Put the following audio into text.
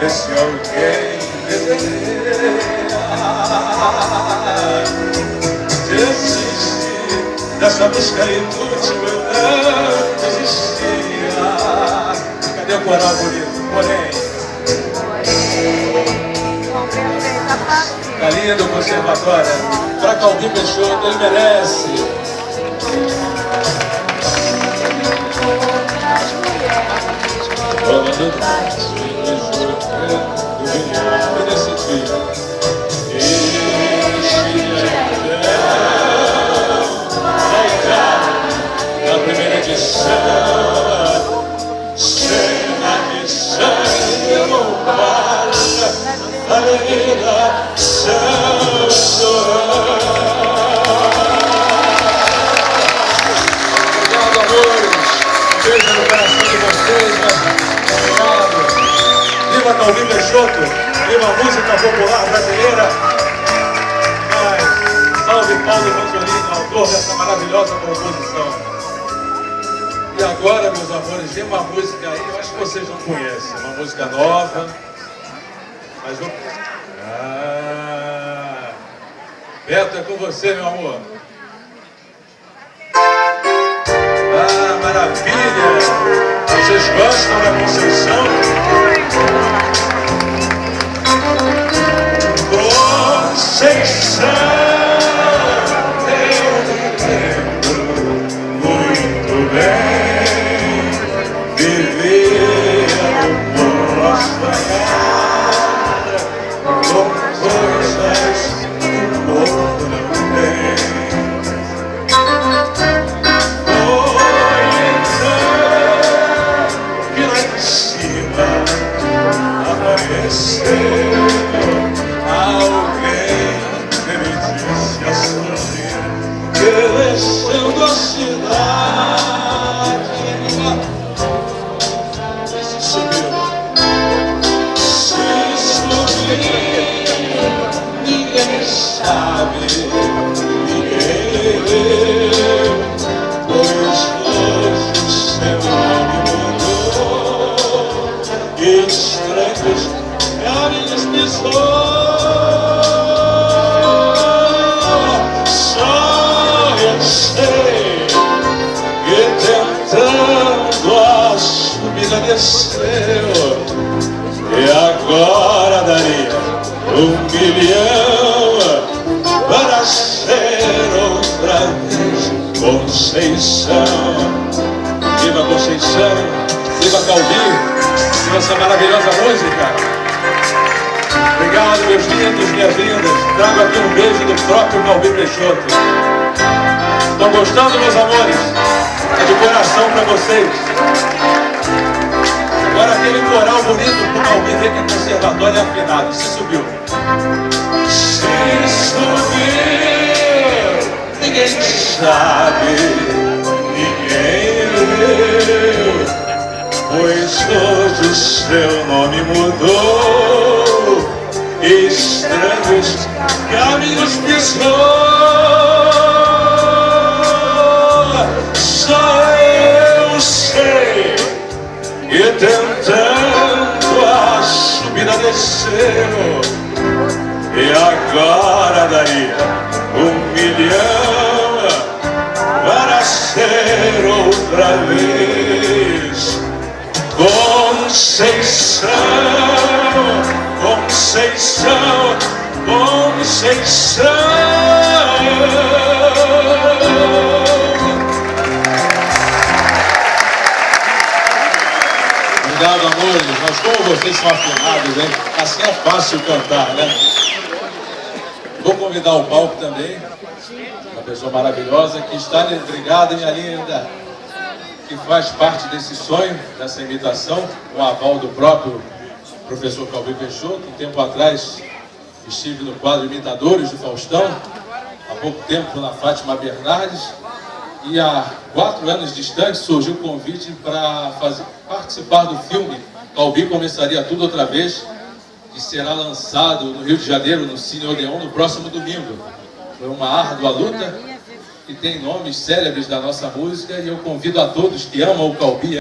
esse alguém deveria desistir dessa busca inútil, eu não desistia. Cadê o coral bonito? Porém, tá lindo o conservatório. Pra Calbi Peixoto, ele merece. Na primeira edição, cena de sangue roubada, alegria, São João. Obrigado, amores. Um beijo no coração de vocês. Obrigado. Viva Calbi Peixoto. Viva a música popular brasileira. Salve Paulo Vanzolini, autor dessa maravilhosa composição. E agora, meus amores, tem uma música aí, eu acho que vocês não conhecem. Uma música nova. Mas vou... Beto, é com você, meu amor. Maravilha! Vocês gostam da Conceição? Conceição, eu me lembro muito bem. Vivia no nosso sonhar com coisas que o povo não tem. Alguém que me disse a sorrir, crescendo a cidade. Se subiu, ninguém sabe, ninguém vê, pois hoje o seu nome mudou. Estranhos caminhos pisou. Só eu sei que tentando a subida desceu, e agora daria 1 milhão para ser outra vez Conceição. Viva Conceição, viva Calbi, viva essa maravilhosa música. Obrigado, meus lindos, minhas lindas. Trago aqui um beijo do próprio Calbi Peixoto. Estão gostando, meus amores? É de coração para vocês. Agora aquele coral bonito pro Calbi ver que é conservatório é afinado. Se subiu. Se subiu, ninguém sabe, ninguém viu, pois hoje o seu nome mudou. Estranhos caminhos pisou. Só eu sei que tentando a subida desceu, e agora daria 1 milhão para ser outra vez Conceição. Conceição, Conceição. Obrigado, amores. Mas como vocês são afinados, hein? Assim é fácil cantar, né? Vou convidar o palco também, uma pessoa maravilhosa que está ligada, minha linda, que faz parte desse sonho, dessa imitação, o aval do próprio professor Calbi Peixoto. Um tempo atrás estive no quadro Imitadores do Faustão, há pouco tempo na Fátima Bernardes, e há 4 anos distante surgiu o convite para participar do filme Calbi Começaria Tudo Outra Vez, que será lançado no Rio de Janeiro, no Cine Odeon, no próximo domingo. Foi uma árdua luta e tem nomes célebres da nossa música, e eu convido a todos que amam o Calbi